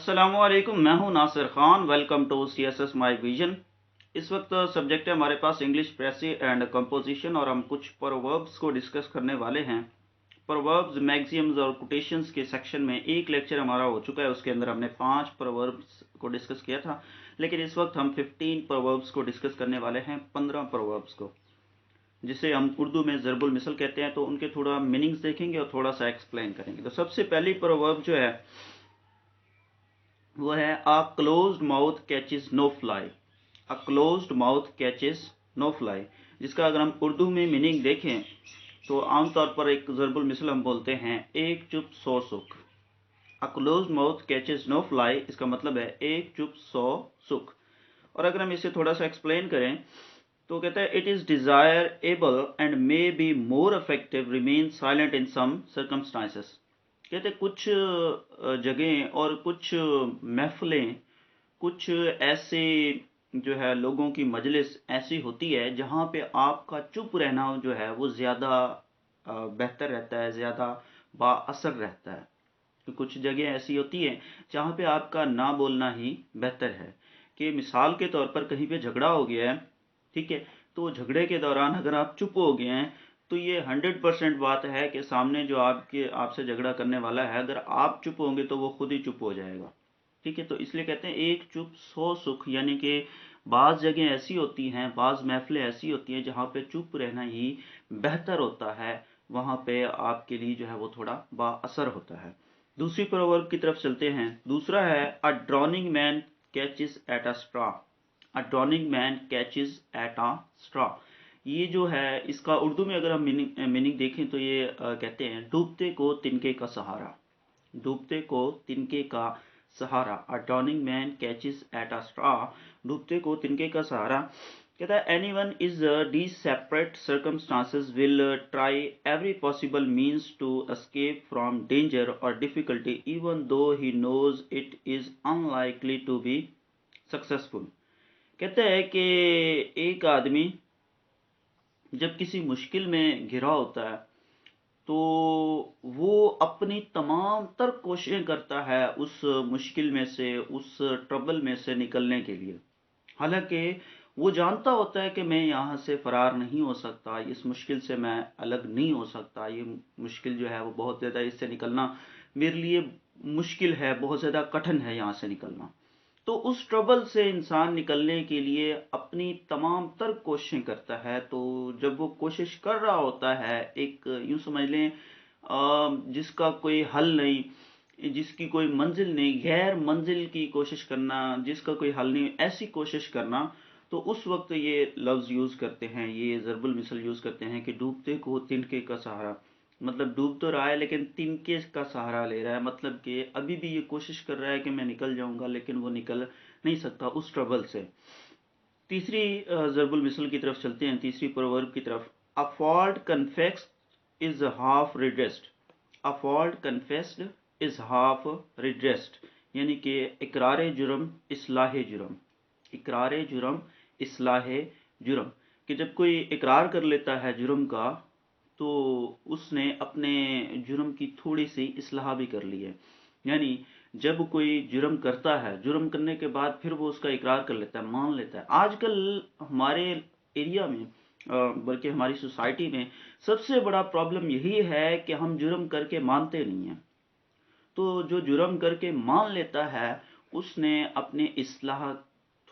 अस्सलामुअलैकुम, मैं हूं Nasir Khan. Welcome to CSS my vision. इस वक्त सब्जेक्ट है हमारे पास इंग्लिश प्रेसी एंड कंपोजिशन और हम कुछ प्रोवर्ब्स को डिस्कस करने वाले हैं। प्रोवर्ब्स, मैक्सिम्स और कोटेशंस के सेक्शन में एक लेक्चर हमारा हो चुका है, उसके अंदर हमने 5 प्रोवर्ब्स को डिस्कस किया था। लेकिन इस वक्त हम 15 प्रोवर्ब्स को डिस्कस करने वाले हैं, 15 प्रोवर्ब्स को, जिसे हम उर्दू में ज़रबुल मिसल कहते हैं। तो उनके थोड़ा मीनिंग्स देखेंगे और थोड़ा सा एक्सप्लेन करेंगे। तो सबसे पहली प्रोवर्ब जो है वो है a closed mouth catches no fly. A closed mouth catches no fly, जिसका अगर हम उर्दू में मीनिंग देखें तो आमतौर पर एक ज़रबुल मिसल हम बोलते हैं एक चुप सौ सुख। A closed mouth catches no fly, इसका मतलब है एक चुप सौ सुख। और अगर हम इसे थोड़ा सा एक्सप्लेन करें तो कहता है it is desirable and may be more effective remain silent in some circumstances. कहते कुछ जगहें और कुछ महफिलें, कुछ ऐसे जो है लोगों की मजलिस ऐसी होती है जहाँ पे आपका चुप रहना जो है वो ज़्यादा बेहतर रहता है, ज़्यादा बाअसर रहता है। तो कुछ जगह ऐसी होती है जहाँ पे आपका ना बोलना ही बेहतर है। कि मिसाल के तौर पर कहीं पे झगड़ा हो गया है, ठीक है, तो झगड़े के दौरान अगर आप चुप हो गए हैं तो ये 100% बात है कि सामने जो आपसे झगड़ा करने वाला है, अगर आप चुप होंगे तो वो खुद ही चुप हो जाएगा। ठीक है, तो इसलिए कहते हैं एक चुप सौ सुख, यानी कि बाज़ जगह ऐसी होती हैं, बाज़ महफिलें ऐसी होती हैं जहाँ पे चुप रहना ही बेहतर होता है, वहाँ पे आपके लिए जो है वो थोड़ा बाअसर होता है। दूसरी प्रोवर्ब की तरफ चलते हैं। दूसरा है a drowning man catches at a straw. A drowning man catches at a straw, ये जो है इसका उर्दू में अगर हम मीनिंग देखें तो ये कहते हैं डूबते को तिनके का सहारा। डूबते को तिनके का सहारा। A drowning man catches at a straw, डूबते को तिनके का सहारा। कहता है anyone is these separate circumstances will try every possible means to escape from danger or difficulty even though he knows it is unlikely to be successful। कहते हैं कि एक आदमी जब किसी मुश्किल में घिरा होता है तो वो अपनी तमाम तर कोशिशें करता है उस मुश्किल में से, उस ट्रबल में से निकलने के लिए। हालांकि वो जानता होता है कि मैं यहाँ से फरार नहीं हो सकता, इस मुश्किल से मैं अलग नहीं हो सकता, ये मुश्किल जो है वो बहुत ज़्यादा, इससे निकलना मेरे लिए मुश्किल है, बहुत ज़्यादा कठिन है यहाँ से निकलना। तो उस ट्रबल से इंसान निकलने के लिए अपनी तमाम तर कोशिशें करता है। तो जब वो कोशिश कर रहा होता है, एक यूं समझ लें जिसका कोई हल नहीं, जिसकी कोई मंजिल नहीं, गैर मंजिल की कोशिश करना, जिसका कोई हल नहीं, ऐसी कोशिश करना, तो उस वक्त ये लफ्ज़ यूज़ करते हैं, ये ज़रबुल मिसल यूज़ करते हैं कि डूबते को तिनके का सहारा। मतलब डूब तो रहा है लेकिन तिनके का सहारा ले रहा है, मतलब कि अभी भी ये कोशिश कर रहा है कि मैं निकल जाऊंगा, लेकिन वो निकल नहीं सकता उस ट्रबल से। तीसरी ज़रबुल मिसल की तरफ चलते हैं, तीसरी प्रोवर्ब की तरफ। A fault confessed is half redressed. A fault confessed is half redressed, यानी कि इकरार जुर्म इस्लाह जुर्म। इकरार जुर्म इस्लाह जुर्म, कि जब कोई इकरार कर लेता है जुर्म का तो उसने अपने जुर्म की थोड़ी सी इस्लाह भी कर ली है। यानी जब कोई जुर्म करता है, जुर्म करने के बाद फिर वो उसका इकरार कर लेता है, मान लेता है। आजकल हमारे एरिया में बल्कि हमारी सोसाइटी में सबसे बड़ा प्रॉब्लम यही है कि हम जुर्म करके मानते नहीं हैं। तो जो जुर्म करके मान लेता है उसने अपने इस्लाह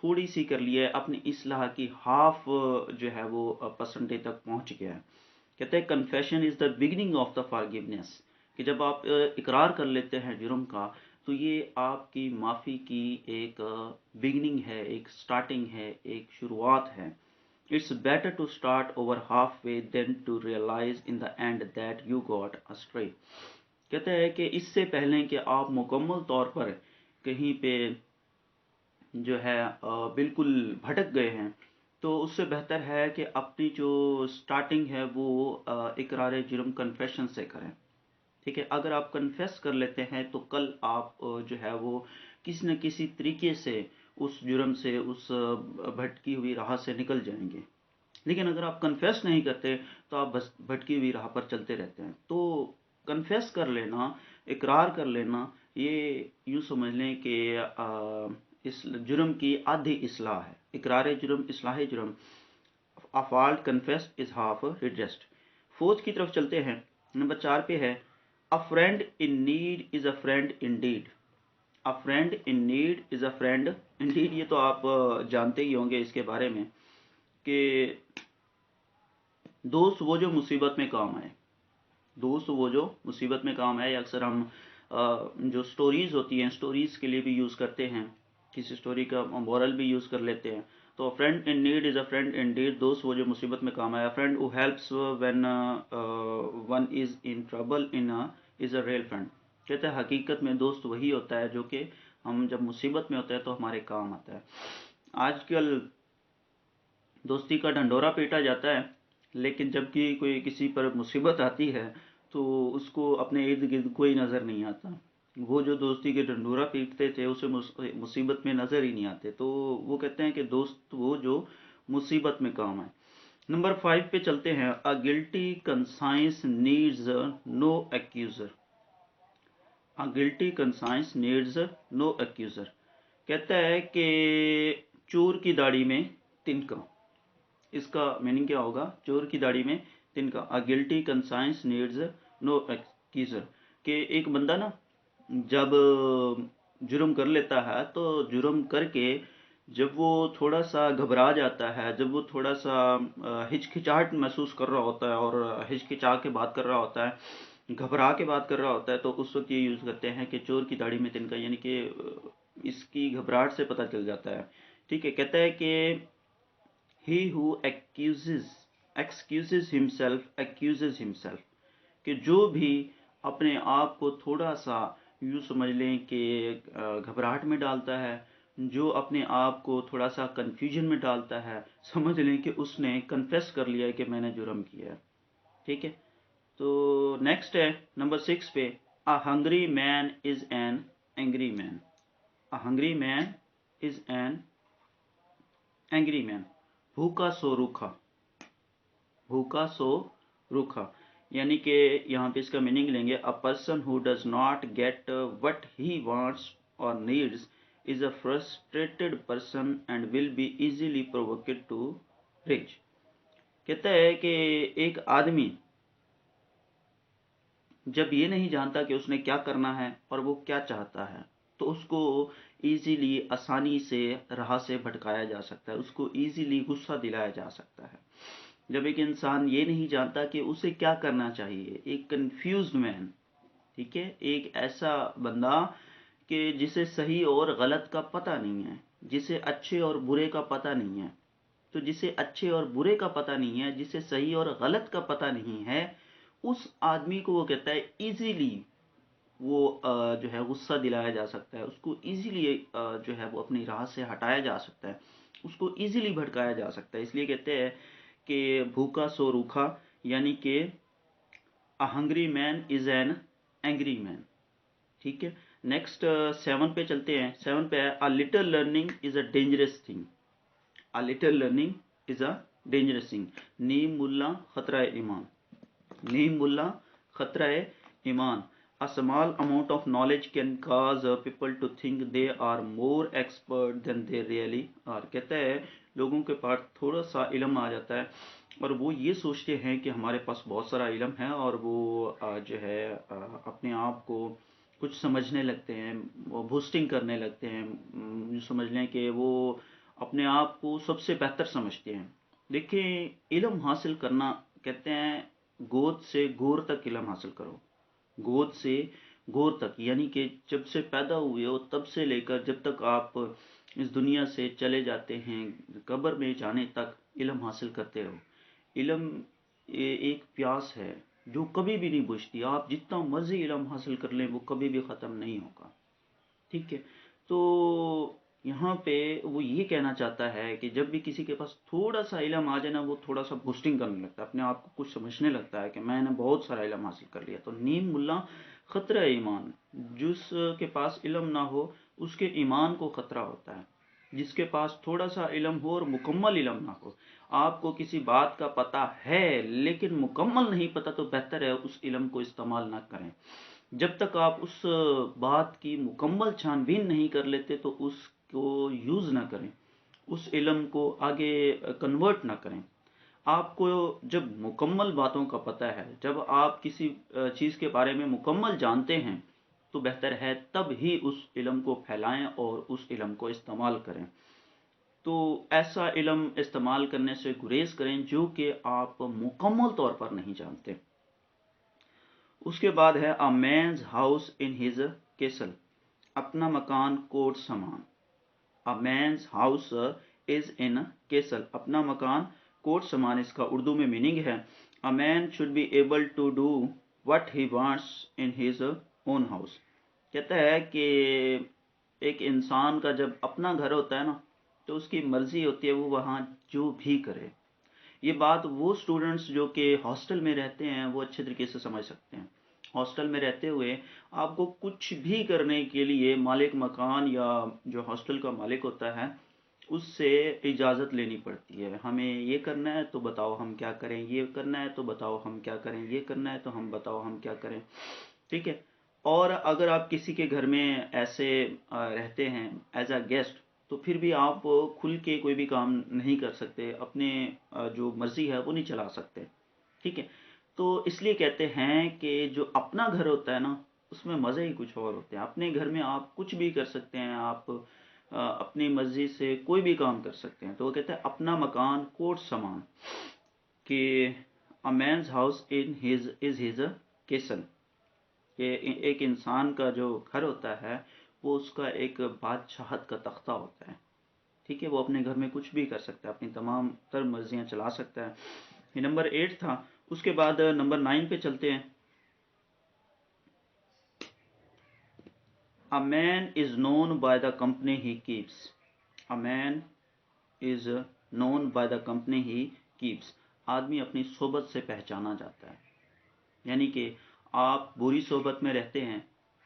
थोड़ी सी कर ली है, अपनी इस्लाह की हाफ जो है वो परसेंटेज तक पहुंच गया है। कहते हैं confession is the beginning of the forgiveness, कि जब आप इकरार कर लेते हैं जुर्म का तो ये आपकी माफ़ी की एक बिगिनिंग है, एक स्टार्टिंग है, एक शुरुआत है। It's better to start over halfway than to realise in the end that you got astray. कहते हैं कि इससे पहले कि आप मुकम्मल तौर पर कहीं पे जो है बिल्कुल भटक गए हैं, तो उससे बेहतर है कि अपनी जो स्टार्टिंग है वो इकरार जुर्म कन्फेशन से करें। ठीक है, अगर आप कन्फेस कर लेते हैं तो कल आप जो है वो किसी न किसी तरीके से उस जुर्म से, उस भटकी हुई राह से निकल जाएंगे। लेकिन अगर आप कन्फेस नहीं करते तो आप बस भटकी हुई राह पर चलते रहते हैं। तो कन्फेस कर लेना, इकरार कर लेना, یہ یوں سمجھ لیں کہ اس جرم کی آدھی اصلاح ہے. اقرار جرم، اصلاح جرم. A fault confessed is half redressed. فوج کی طرف چلتے ہیں. نمبر 4 پہ ہے A friend in need is a friend indeed. A friend in need is a friend indeed. یہ تو آپ جانتے ہی ہوں گے اس کے بارے میں کہ دوست وہ جو مصیبت میں کام آئے. دوست وہ جو مصیبت میں کام آئے. اکثر ہم جو سٹوریز ہوتی ہیں سٹوریز کے لیے بھی یوز کرتے ہیں. کسی سٹوری کا مورل بھی یوز کر لیتے ہیں. تو friend in need is a friend in deed. دوست وہ جو مصیبت میں کام آیا. Friend who helps when one is in trouble is a real friend. کہتے ہیں حقیقت میں دوست وہی ہوتا ہے جو کہ ہم جب مصیبت میں ہوتے ہیں تو ہمارے کام آتا ہے. آج کل دوستی کا ڈھنڈورا پیٹا جاتا ہے، لیکن جب کہ کوئی کسی پر مصیبت آتی ہے تو اس کو اپنے ارد گرد کوئی نظر نہیں آتا. وہ جو دوستی کے ڈنڈورا پیٹتے تھے اسے مصیبت میں نظر ہی نہیں آتے. تو وہ کہتے ہیں کہ دوست وہ جو مصیبت میں کام آئے. نمبر 5 پہ چلتے ہیں. A guilty conscience needs no accuser. A guilty conscience needs no accuser. کہتا ہے کہ چور کی داڑھی میں تنکا. اس کا میننگ کیا ہوگا؟ چور کی داڑھی میں تنکا. A guilty conscience needs no accuser. کہ ایک بندہ نا جب جرم کر لیتا ہے تو جرم کر کے جب وہ تھوڑا سا گھبرا جاتا ہے، جب وہ تھوڑا سا ہچکچاہٹ محسوس کر رہا ہوتا ہے اور ہچکچا کے بات کر رہا ہوتا ہے، گھبرا کے بات کر رہا ہوتا ہے، تو اس وقت یہ یوز کرتے ہیں کہ چور کی داڑھی میں تنکا. یعنی کہ اس کی گھبراہٹ سے پتہ چل جاتا ہے. ٹھیک ہے. کہتا ہے کہ he who excuses himself کہ جو بھی اپنے آپ کو تھوڑا سا یوں سمجھ لیں کہ گھبراہٹ میں ڈالتا ہے، جو اپنے آپ کو تھوڑا سا کنفیوژن میں ڈالتا ہے، سمجھ لیں کہ اس نے کنفیس کر لیا ہے کہ میں نے جرم کیا ہے. ٹھیک ہے. تو نیکسٹ ہے نمبر 6 پہ A hungry man is an angry man. A hungry man is an angry man. بھوکا سو روکھا. بھوکا سو روکھا یعنی کہ یہاں پہ اس کا میننگ لیں گے. A person who does not get what he wants or needs is a frustrated person and will be easily provoked to rage. کہتا ہے کہ ایک آدمی جب یہ نہیں جانتا کہ اس نے کیا کرنا ہے اور وہ کیا چاہتا ہے تو اس کو ایزیلی آسانی سے راہ سے بھٹکایا جا سکتا ہے، اس کو ایزیلی غصہ دلایا جا سکتا ہے. جب ایک انسان یہ نہیں جانتا کہ اسے کیا کرنا چاہیے، ایک کنفیوزڈ مین. ٹھیک ہے. ایک ایسا بندہ کہ جسے صحیح اور غلط کا پتہ نہیں ہے، جسے اچھے اور برے کا پتہ نہیں ہے. تو جسے اچھے اور برے کا پتہ نہیں ہے، جسے صحیح اور غلط کا پتہ نہیں ہے، اس آدمی کو وہ کہتا ہے ایزیلی وہ جو ہے غصہ دلایا جا سکتا ہے، اس کو ایزیلی جو ہے وہ اپنی راہ سے ہٹایا جا سکتا ہے، اس کو ایزیلی بھٹکایا جا سکتا ہے. اس لیے کہتے ہیں کہ بھوکا سو روکھا یعنی کہ A hungry man is an angry man. ٹھیک ہے. نیکسٹ 7 پہ چلتے ہیں. 7 پہ A little learning is a dangerous thing. A little learning is a dangerous thing. نیم ملا خطرہ ایمان. نیم ملا خطرہ ایمان. A small amount of knowledge can cause people to think they are more expert than they really are. کہتا ہے لوگوں کے پاس تھوڑا سا علم آ جاتا ہے اور وہ یہ سوچتے ہیں کہ ہمارے پاس بہت سارا علم ہے اور وہ جو ہے اپنے آپ کو کچھ سمجھنے لگتے ہیں، وہ بوسٹنگ کرنے لگتے ہیں. سمجھ لیں کہ وہ اپنے آپ کو سب سے بہتر سمجھتے ہیں. دیکھیں علم حاصل کرنا کہتے ہیں گود سے گور تک علم حاصل کرو. گود سے گور تک یعنی کہ جب سے پیدا ہوئے ہو تب سے لے کر جب تک آپ اس دنیا سے چلے جاتے ہیں قبر میں جانے تک علم حاصل کرتے رہو. علم ایک پیاس ہے جو کبھی بھی نہیں بجھتی. آپ جتنا مرضی علم حاصل کر لیں وہ کبھی بھی ختم نہیں ہوگا. ٹھیک ہے. تو یہاں پہ وہ یہ کہنا چاہتا ہے کہ جب بھی کسی کے پاس تھوڑا سا علم آ جائے نا وہ تھوڑا سا بوسٹنگ کرنے لگتا ہے، اپنے آپ کو کچھ سمجھنے لگتا ہے کہ میں نے بہت سارا علم حاصل کر لیا. تو نیم ملا خطرہ ایمان. جس کے پاس علم نہ ہو اس کے ایمان کو خطرہ ہوتا ہے. جس کے پاس تھوڑا سا علم ہو اور مکمل علم نہ ہو، آپ کو کسی بات کا پتہ ہے لیکن مکمل نہیں پتہ، تو بہتر ہے اس علم کو استعمال نہ کریں. जब तक आप उस बात की मुकम्मल छानबीन नहीं कर लेते तो उसको यूज़ ना करें, उस इल्म को आगे कन्वर्ट ना करें। आपको जब मुकम्मल बातों का पता है, जब आप किसी चीज़ के बारे में मुकम्मल जानते हैं, तो बेहतर है तब ही उस इल्म को फैलाएं और उस इल्म को इस्तेमाल करें। तो ऐसा इल्म इस्तेमाल करने से गुरेज करें जो कि आप मुकम्मल तौर पर नहीं जानते। उसके बाद है a man's house in his castle, अपना मकान कोट समान। A man's house is in castle, अपना मकान कोट समान, इसका उर्दू में मीनिंग है a man should be able to do what he wants in his own house. कहता है कि एक इंसान का जब अपना घर होता है ना, तो उसकी मर्जी होती है वो वहाँ जो भी करे। ये बात वो स्टूडेंट्स जो कि हॉस्टल में रहते हैं वो अच्छे तरीके से समझ सकते हैं। हॉस्टल में रहते हुए आपको कुछ भी करने के लिए मालिक मकान या जो हॉस्टल का मालिक होता है उससे इजाज़त लेनी पड़ती है। हमें ये करना है तो बताओ हम क्या करें, ये करना है तो बताओ हम क्या करें, ये करना है तो हम बताओ हम क्या करें, ठीक है। और अगर आप किसी के घर में ऐसे रहते हैं एज अ गेस्ट, तो फिर भी आप खुल के कोई भी काम नहीं कर सकते, अपने जो मर्जी है वो नहीं चला सकते, ठीक है। तो इसलिए कहते हैं कि जो अपना घर होता है ना, उसमें मज़े ही कुछ और होते हैं। अपने घर में आप कुछ भी कर सकते हैं, आप अपनी मर्जी से कोई भी काम कर सकते हैं। तो वो कहते हैं अपना मकान कोट समान, कि a man's house in his is his castle, कि एक इंसान का जो घर होता है वो उसका एक बादशाहत का तख्ता होता है, ठीक है। वो अपने घर में कुछ भी कर सकता है, अपनी तमाम तर मर्जियाँ चला सकता है। ये नंबर 8 था। उसके बाद नंबर 9 पे चलते हैं। A man is known by the company he keeps, a man is known by the company he keeps, आदमी अपनी सोबत से पहचाना जाता है। यानी कि आप बुरी सोबत में रहते हैं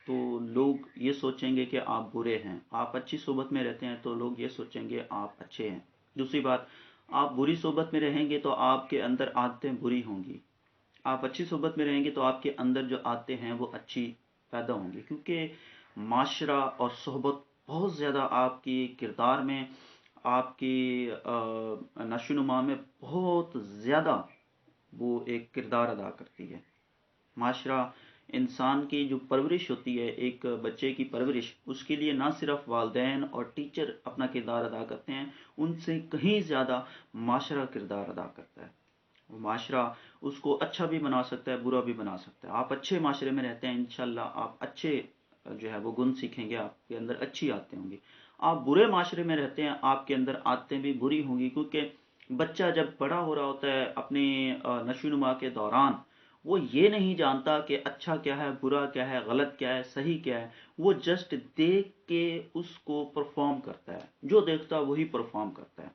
तो लोग ये सोचेंगे कि आप बुरे हैं, आप अच्छी सोबत में रहते हैं तो लोग ये सोचेंगे आप अच्छे हैं। दूसरी बात, आप बुरी सोबत में रहेंगे तो आपके अंदर आदतें बुरी होंगी, आप अच्छी सोबत में रहेंगे तो आपके अंदर जो आदतें हैं वो अच्छी पैदा होंगी, क्योंकि माशरा और सोहबत बहुत ज़्यादा आपकी किरदार में, आपकी नशोनुमा में बहुत ज़्यादा वो एक किरदार अदा करती है। माशरा, इंसान की जो परवरिश होती है, एक बच्चे की परवरिश, उसके लिए ना सिर्फ वालदैन और टीचर अपना किरदार अदा करते हैं, उनसे कहीं ज़्यादा माशरा किरदार अदा करता है। वो माशरा उसको अच्छा भी बना सकता है, बुरा भी बना सकता है। आप अच्छे माशरे में रहते हैं, इंशाल्लाह आप अच्छे जो है वो गुण सीखेंगे, आपके अंदर अच्छी आदतें होंगी। आप बुरे माशरे में रहते हैं, आपके अंदर आदतें भी बुरी होंगी, क्योंकि बच्चा जब बड़ा हो रहा होता है अपने नशोनुमा के दौरान, वो ये नहीं जानता कि अच्छा क्या है, बुरा क्या है, गलत क्या है, सही क्या है। वो जस्ट देख के उसको परफॉर्म करता है, जो देखता है वही परफॉर्म करता है।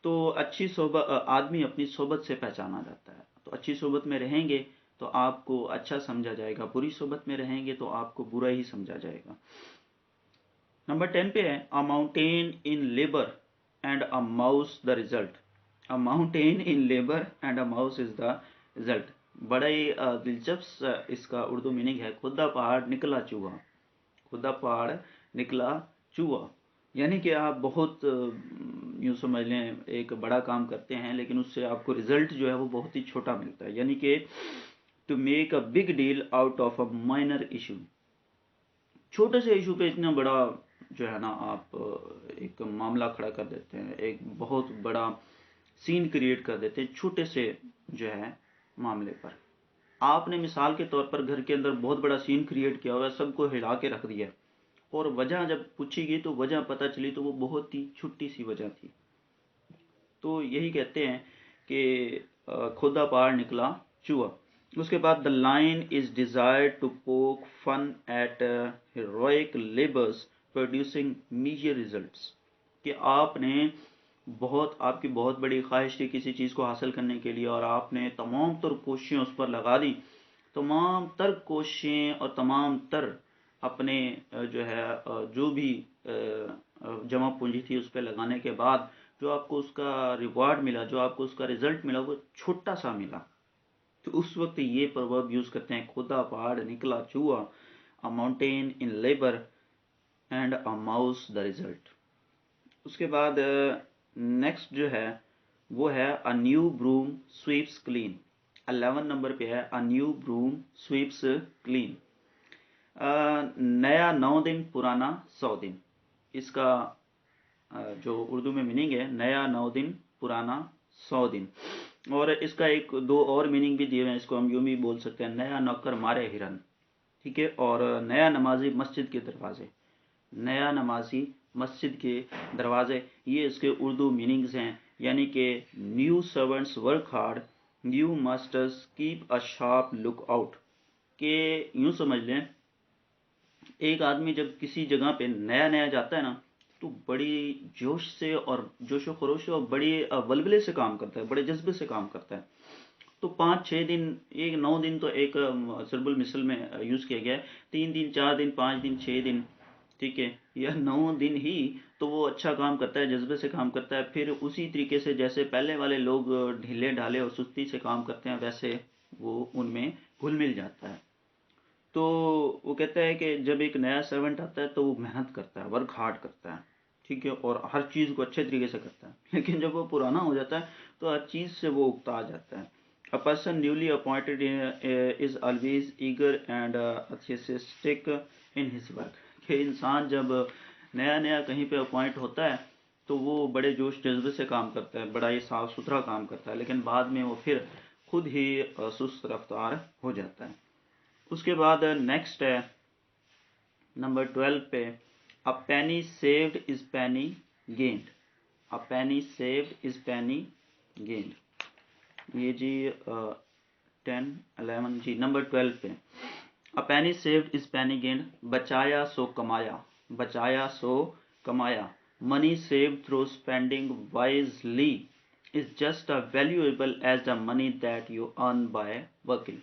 तो अच्छी सोबत, आदमी अपनी सोबत से पहचाना जाता है। तो अच्छी सोबत में रहेंगे तो आपको अच्छा समझा जाएगा, बुरी सोबत में रहेंगे तो आपको बुरा ही समझा जाएगा। नंबर 10 पे है अ mountain in labour and a mouse the result, a mountain in labour and a mouse is the result. बड़ा ही दिलचस्प इसका उर्दू मीनिंग है, खुदा पहाड़ निकला चूहा, खुदा पहाड़ निकला चूहा। यानी कि आप बहुत यूँ समझ लें एक बड़ा काम करते हैं, लेकिन उससे आपको रिजल्ट जो है वो बहुत ही छोटा मिलता है। यानी कि to make a big deal out of a minor issue, छोटे से इशू पे इतना बड़ा जो है ना आप एक मामला खड़ा कर देते हैं, एक बहुत बड़ा सीन क्रिएट कर देते हैं छोटे से जो है मामले पर। आपने मिसाल के तौर पर घर के अंदर बहुत बड़ा सीन क्रिएट किया हुआ है, सबको हिला के रख दिया, और वजह जब पूछी गई तो वजह पता चली तो वो बहुत ही छोटी सी वजह थी। तो यही कहते हैं कि खुदा पहाड़ निकला चूहा। उसके बाद the line is desired to poke fun at heroic labours producing major results, कि आपने बहुत, आपकी बहुत बड़ी ख्वाहिश थी किसी चीज़ को हासिल करने के लिए और आपने तमाम तर कोशिशें उस पर लगा दी, तमाम तर कोशिशें और तमाम तर अपने जो है जो भी जमा पूंजी थी उस पर लगाने के बाद जो आपको उसका रिवॉर्ड मिला, जो आपको उसका रिजल्ट मिला वो छोटा सा मिला। तो उस वक्त ये प्रवर्ब यूज करते हैं, खोदा पहाड़ निकला चूहा, a mountain in labour and a mouse the result. उसके बाद नेक्स्ट जो है वो है a new broom sweeps clean. 11 number पे है a new broom sweeps clean. नया 9 दिन, पुराना 100 दिन। इसका जो उर्दू में मीनिंग है, नया 9 दिन, पुराना 100 दिन। और इसका एक दो और मीनिंग भी दिए हुए हैं, इसको हम यूं भी बोल सकते हैं, नया नौकर मारे हिरन, ठीक है। और नया नमाजी मस्जिद के दरवाजे, नया नमाजी मस्जिद के दरवाजे, ये इसके उर्दू मीनिंग्स हैं। यानी कि new servants work hard, new masters keep a sharp look out. के यूं समझ लें, एक आदमी जब किसी जगह पे नया नया जाता है ना, तो बड़ी जोश से और जोशो खरोश से और बड़ी वलवले से काम करता है, बड़े जज्बे से काम करता है। तो 5-6 दिन, एक 9 दिन तो एक सरबुल मिसल में यूज किया गया है, 3 दिन 4 दिन 5 दिन 6 दिन, ठीक है, यह 9 दिन ही तो वो अच्छा काम करता है, जज्बे से काम करता है। फिर उसी तरीके से जैसे पहले वाले लोग ढीले ढाले और सुस्ती से काम करते हैं, वैसे वो उनमें घुल मिल जाता है। तो वो कहता है कि जब एक नया सर्वेंट आता है तो वो मेहनत करता है, वर्क हार्ड करता है, ठीक है, और हर चीज़ को अच्छे तरीके से करता है। लेकिन जब वो पुराना हो जाता है तो हर चीज़ से वो उगता जाता है। A person newly appointed is always eager and enthusiastic in his work. कि इंसान जब नया नया कहीं पे अपॉइंट होता है तो वो बड़े जोश जज्बे से काम करता है, बड़ा ही साफ सुथरा काम करता है, लेकिन बाद में वो फिर खुद ही सुस्त रफ्तार हो जाता है। उसके बाद नेक्स्ट है नंबर 12 पे, a penny saved is penny gained. A penny saved is penny gained. ये जी 10 11 जी नंबर 12 पे, a penny saved is penny gained, बचाया सो कमाया, बचाया सो कमाया। Money saved through spending wisely is just a valuable as the money that you earn by working.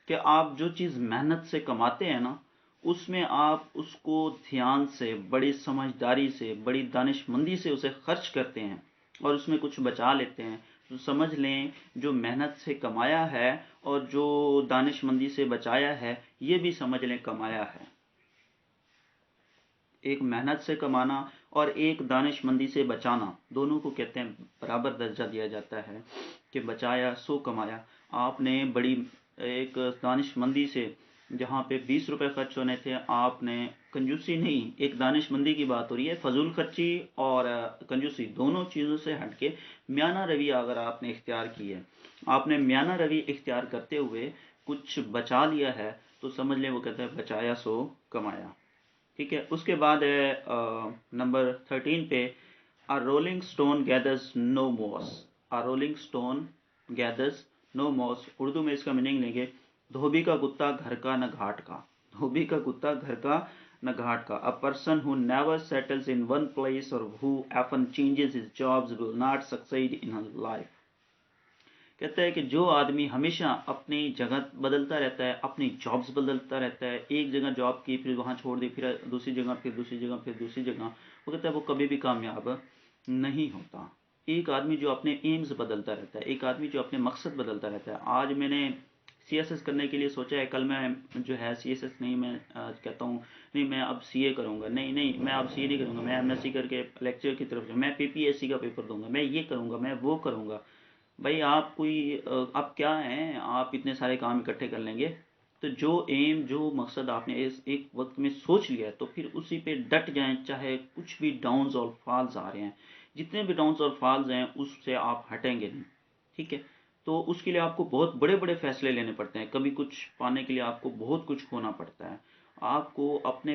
कि आप जो चीज़ मेहनत से कमाते हैं ना, उसमें आप उसको ध्यान से, बड़ी समझदारी से, बड़ी दानिशमंदी से उसे खर्च करते हैं और उसमें कुछ बचा लेते हैं, तो समझ लें जो मेहनत से कमाया है और जो दानिशमंदी से बचाया है, ये भी समझ लें कमाया है। एक मेहनत से कमाना और एक दानिशमंदी से बचाना, दोनों को कहते हैं बराबर दर्जा दिया जाता है कि बचाया सो कमाया। आपने बड़ी एक दानिशमंदी से, जहाँ पे 20 रुपए खर्च होने थे, आपने कंजूसी नहीं, एक दानिशमंदी की बात हो रही है, फजूल खर्ची और कंजूसी दोनों चीज़ों से हटके म्याना रवि अगर आपने इख्तियार की है, आपने म्याना रवि इख्तियार करते हुए कुछ बचा लिया है, तो समझ लें वो कहते हैं बचाया सो कमाया, ठीक है। उसके बाद है नंबर 13 पे, a rolling stone gathers no moss. A rolling stone gathers no moss, Urdu में इसका मीनिंग लेंगे, धोबी का कुत्ता घर का न घाट का, धोबी का कुत्ता घर का न घाट का। A person who never settles in one place और who often changes his jobs will not succeed in life. कहता है कि जो आदमी हमेशा अपनी जगह बदलता रहता है, अपनी जॉब्स बदलता रहता है, एक जगह जॉब की फिर वहाँ छोड़ दी, फिर दूसरी जगह, फिर दूसरी जगह, फिर दूसरी जगह, वो कहता है वो कभी भी कामयाब नहीं होता। एक आदमी जो अपने एम्स बदलता रहता है, एक आदमी जो अपने मकसद बदलता रहता है, आज मैंने सीएसएस करने के लिए सोचा है, कल मैं जो है सीएसएस नहीं, मैं कहता हूँ नहीं मैं अब सीए करूँगा, नहीं नहीं मैं अब सीए नहीं करूँगा, मैं एमएससी करके लेक्चर की तरफ मैं पीपीएससी का पेपर दूंगा, मैं ये करूँगा, मैं वो करूँगा। भाई आप कोई आप क्या हैं, आप इतने सारे काम इकट्ठे कर लेंगे? तो जो एम, जो मकसद आपने इस एक वक्त में सोच लिया है, तो फिर उसी पे डट जाएं, चाहे कुछ भी डाउन्स और फॉल्स आ रहे हैं, जितने भी डाउन्स और फॉल्स हैं उससे आप हटेंगे नहीं, ठीक है। तो उसके लिए आपको बहुत बड़े बड़े फैसले लेने पड़ते हैं, कभी कुछ पाने के लिए आपको बहुत कुछ खोना पड़ता है। आपको अपने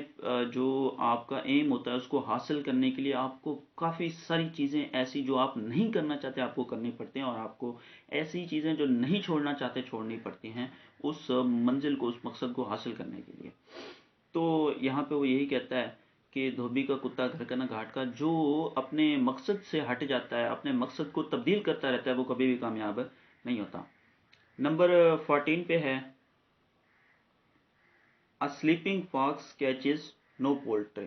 जो आपका एम होता है उसको हासिल करने के लिए आपको काफ़ी सारी चीज़ें ऐसी जो आप नहीं करना चाहते आपको करनी पड़ती हैं, और आपको ऐसी चीज़ें जो नहीं छोड़ना चाहते छोड़नी पड़ती हैं उस मंजिल को, उस मकसद को हासिल करने के लिए। तो यहाँ पे वो यही कहता है कि धोबी का कुत्ता घर का ना घाट का, जो अपने मकसद से हट जाता है, अपने मकसद को तब्दील करता रहता है, वो कभी भी कामयाब नहीं होता। नंबर 14 पे है, A sleeping fox catches no poultry.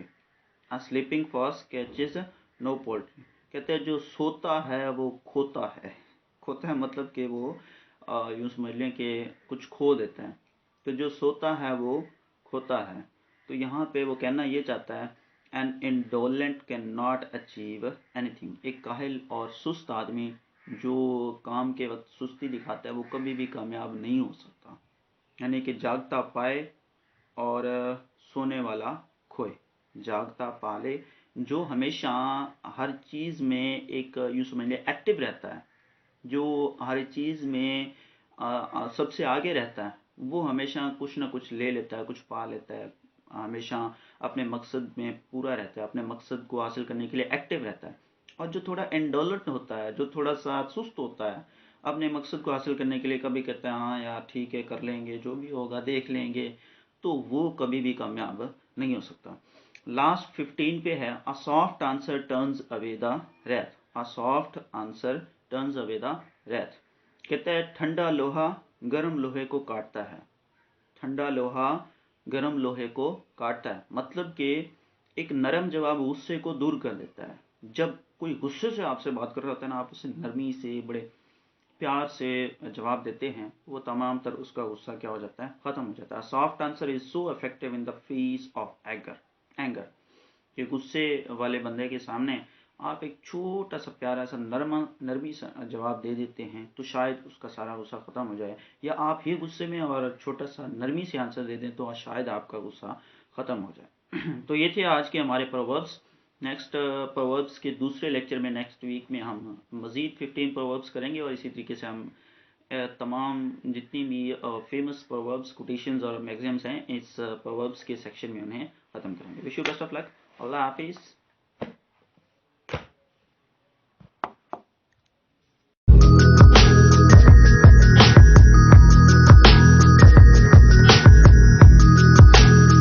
A sleeping fox catches no poultry. कहते हैं जो सोता है वो खोता है। खोता है मतलब कि वो यूँ समझ लें कि कुछ खो देते हैं। तो जो सोता है वो खोता है। तो यहाँ पे वो कहना ये चाहता है an indolent can not achieve anything. एक काहिल और सुस्त आदमी जो काम के वक्त सुस्ती दिखाता है वो कभी भी कामयाब नहीं हो सकता। यानी कि जागता पाए और सोने वाला खोए। जागता पाले, जो हमेशा हर चीज़ में एक यूँ समझ लें एक्टिव रहता है, जो हर चीज़ में सबसे आगे रहता है, वो हमेशा कुछ ना कुछ ले लेता है, कुछ पा लेता है, हमेशा अपने मकसद में पूरा रहता है, अपने मकसद को हासिल करने के लिए एक्टिव रहता है। और जो थोड़ा इंडोलेंट होता है, जो थोड़ा सा सुस्त होता है, अपने मकसद को हासिल करने के लिए कभी कहता है हाँ यार ठीक है कर लेंगे, जो भी होगा देख लेंगे, तो वो कभी भी कामयाब नहीं हो सकता। लास्ट 15 पे है a soft answer turns away the Wraith. A soft answer turns away the Wraith. कहता है ठंडा लोहा गर्म लोहे को काटता है। ठंडा लोहा गर्म लोहे को काटता है, मतलब कि एक नरम जवाब गुस्से को दूर कर देता है। जब कोई गुस्से से आपसे बात कर रहा होता है ना, आप उसे नरमी से बड़े प्यार से जवाब देते हैं, वो तमाम तर उसका गुस्सा क्या हो जाता है, खत्म हो जाता है। Soft answer is so effective in the face of anger. कि गुस्से वाले बंदे के सामने आप एक छोटा सा प्यारा सा नरमी सा जवाब दे देते हैं तो शायद उसका सारा गुस्सा ख़त्म हो जाए, या आप ही गुस्से में और छोटा सा नरमी से आंसर दे दें तो शायद आपका गुस्सा ख़त्म हो जाए। तो ये थे आज के हमारे प्रोवर्ब्स। नेक्स्ट प्रोवर्ब्स के दूसरे लेक्चर में नेक्स्ट वीक में हम मज़ीद 15 प्रोवर्ब्स करेंगे और इसी तरीके से हम तमाम जितनी भी फेमस प्रोवर्ब्स, कोटेशंस और मैगज़ीन्स हैं इस प्रोवर्ब्स के सेक्शन में उन्हें ख़त्म करेंगे। Wish you best of luck. अल्लाह हाफिज़।